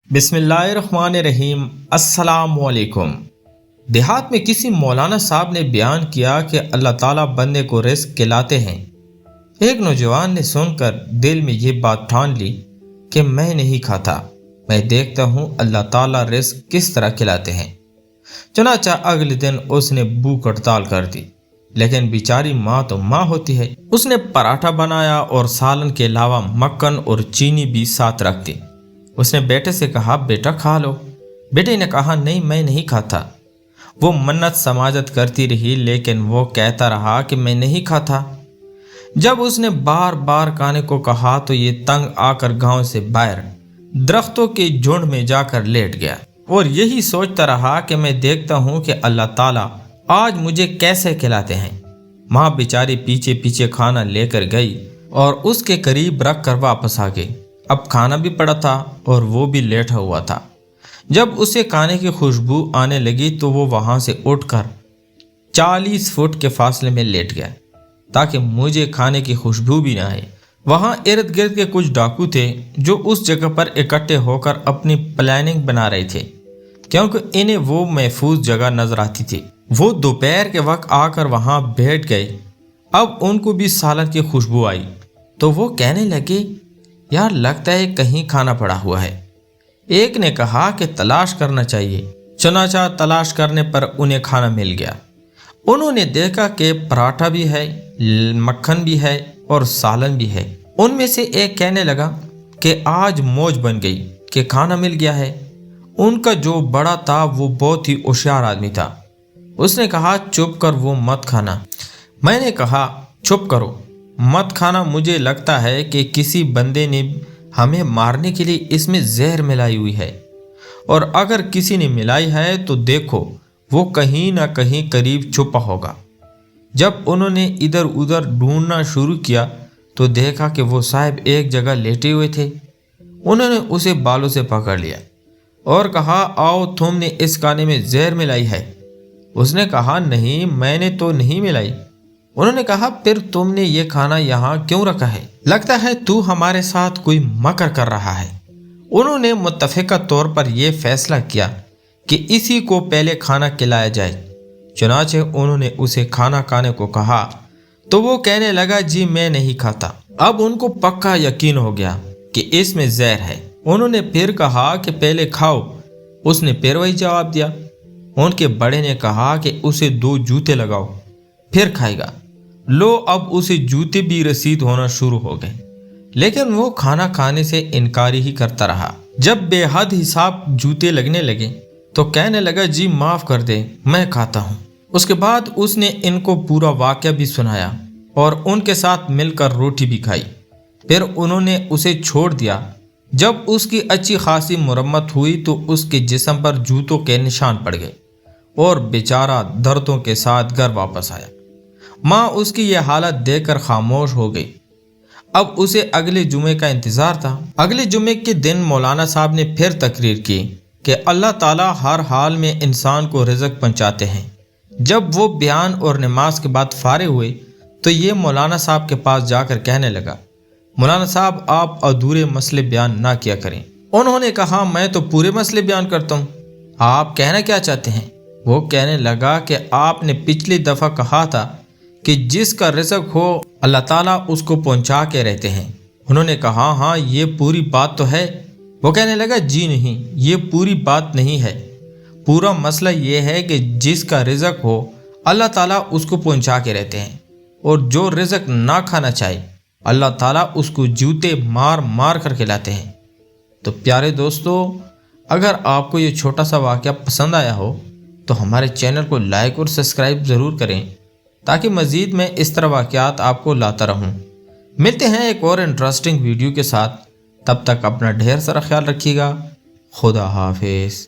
بسم اللہ الرحمن الرحیم۔ السلام علیکم۔ دیہات میں کسی مولانا صاحب نے بیان کیا کہ اللہ تعالیٰ بندے کو رزق کھلاتے ہیں۔ ایک نوجوان نے سن کر دل میں یہ بات ٹھان لی کہ میں نہیں کھاتا، میں دیکھتا ہوں اللہ تعالیٰ رزق کس طرح کھلاتے ہیں۔ چنانچہ اگلے دن اس نے بھوک ہڑتال کر دی، لیکن بیچاری ماں تو ماں ہوتی ہے، اس نے پراٹھا بنایا اور سالن کے علاوہ مکھن اور چینی بھی ساتھ رکھ دی۔ اس نے بیٹے سے کہا بیٹا کھا لو۔ بیٹے نے کہا نہیں میں نہیں کھاتا۔ وہ منت سماجت کرتی رہی لیکن وہ کہتا رہا کہ میں نہیں کھاتا۔ جب اس نے بار بار کھانے کو کہا تو یہ تنگ آ کر گاؤں سے باہر درختوں کے جھنڈ میں جا کر لیٹ گیا اور یہی سوچتا رہا کہ میں دیکھتا ہوں کہ اللہ تعالیٰ آج مجھے کیسے کھلاتے ہیں۔ ماں بیچاری پیچھے پیچھے کھانا لے کر گئی اور اس کے قریب رکھ کر واپس آ گئی۔ اب کھانا بھی پڑا تھا اور وہ بھی لیٹا ہوا تھا۔ جب اسے کھانے کی خوشبو آنے لگی تو وہ وہاں سے اٹھ کر 40 فٹ کے فاصلے میں لیٹ گیا تاکہ مجھے کھانے کی خوشبو بھی نہ آئے۔ وہاں ارد گرد کے کچھ ڈاکو تھے جو اس جگہ پر اکٹھے ہو کر اپنی پلاننگ بنا رہے تھے کیونکہ انہیں وہ محفوظ جگہ نظر آتی تھی۔ وہ دوپہر کے وقت آ کر وہاں بیٹھ گئے۔ اب ان کو بھی سالن کی خوشبو آئی تو وہ کہنے لگے یار لگتا ہے کہیں کھانا پڑا ہوا ہے۔ ایک نے کہا کہ تلاش کرنا چاہیے۔ چنانچہ تلاش کرنے پر انہیں کھانا مل گیا۔ انہوں نے دیکھا کہ پراٹھا بھی ہے، مکھن بھی ہے اور سالن بھی ہے۔ ان میں سے ایک کہنے لگا کہ آج موج بن گئی کہ کھانا مل گیا ہے۔ ان کا جو بڑا تھا وہ بہت ہی ہوشیار آدمی تھا۔ اس نے کہا چپ کر وہ مت کھانا۔ میں نے کہا چپ کرو مت کھانا، مجھے لگتا ہے کہ کسی بندے نے ہمیں مارنے کے لیے اس میں زہر ملائی ہوئی ہے، اور اگر کسی نے ملائی ہے تو دیکھو وہ کہیں نہ کہیں قریب چھپا ہوگا۔ جب انہوں نے ادھر ادھر ڈھونڈنا شروع کیا تو دیکھا کہ وہ صاحب ایک جگہ لیٹے ہوئے تھے۔ انہوں نے اسے بالوں سے پکڑ لیا اور کہا آؤ تم نے اس کھانے میں زہر ملائی ہے۔ اس نے کہا نہیں میں نے تو نہیں ملائی۔ انہوں نے کہا پھر تم نے یہ کھانا یہاں کیوں رکھا ہے؟ لگتا ہے تو ہمارے ساتھ کوئی مکر کر رہا ہے۔ انہوں نے متفقہ طور پر یہ فیصلہ کیا کہ اسی کو پہلے کھانا کھلایا جائے۔ چنانچہ انہوں نے اسے کھانا کھانے کو کہا تو وہ کہنے لگا جی میں نہیں کھاتا۔ اب ان کو پکا یقین ہو گیا کہ اس میں زہر ہے۔ انہوں نے پھر کہا کہ پہلے کھاؤ۔ اس نے پھر وہی جواب دیا۔ ان کے بڑے نے کہا کہ اسے 2 جوتے لگاؤ پھر کھائے گا۔ لو اب اسے جوتے بھی رسید ہونا شروع ہو گئے، لیکن وہ کھانا کھانے سے انکاری ہی کرتا رہا۔ جب بے حد حساب جوتے لگنے لگے تو کہنے لگا جی معاف کر دے میں کھاتا ہوں۔ اس کے بعد اس نے ان کو پورا واقعہ بھی سنایا اور ان کے ساتھ مل کر روٹی بھی کھائی۔ پھر انہوں نے اسے چھوڑ دیا۔ جب اس کی اچھی خاصی مرمت ہوئی تو اس کے جسم پر جوتوں کے نشان پڑ گئے اور بیچارہ دردوں کے ساتھ گھر واپس آیا۔ ماں اس کی یہ حالت دیکھ کر خاموش ہو گئی۔ اب اسے اگلے جمعے کا انتظار تھا۔ اگلے جمعے کے دن مولانا صاحب نے پھر تقریر کی کہ اللہ تعالیٰ ہر حال میں انسان کو رزق پہنچاتے ہیں۔ جب وہ بیان اور نماز کے بعد فارغ ہوئے تو یہ مولانا صاحب کے پاس جا کر کہنے لگا مولانا صاحب آپ ادھورے مسئلے بیان نہ کیا کریں۔ انہوں نے کہا میں تو پورے مسئلے بیان کرتا ہوں، آپ کہنا کیا چاہتے ہیں؟ وہ کہنے لگا کہ آپ نے پچھلی دفعہ کہا تھا کہ جس کا رزق ہو اللہ تعالیٰ اس کو پہنچا کے رہتے ہیں۔ انہوں نے کہا ہاں یہ پوری بات تو ہے۔ وہ کہنے لگا جی نہیں یہ پوری بات نہیں ہے، پورا مسئلہ یہ ہے کہ جس کا رزق ہو اللہ تعالیٰ اس کو پہنچا کے رہتے ہیں، اور جو رزق نہ کھانا چاہے اللہ تعالیٰ اس کو جوتے مار مار کر کھلاتے ہیں۔ تو پیارے دوستو، اگر آپ کو یہ چھوٹا سا واقعہ پسند آیا ہو تو ہمارے چینل کو لائک اور سبسکرائب ضرور کریں تاکہ مزید میں اس طرح واقعات آپ کو لاتا رہوں۔ ملتے ہیں ایک اور انٹرسٹنگ ویڈیو کے ساتھ، تب تک اپنا ڈھیر سارا خیال رکھیے گا۔ خدا حافظ۔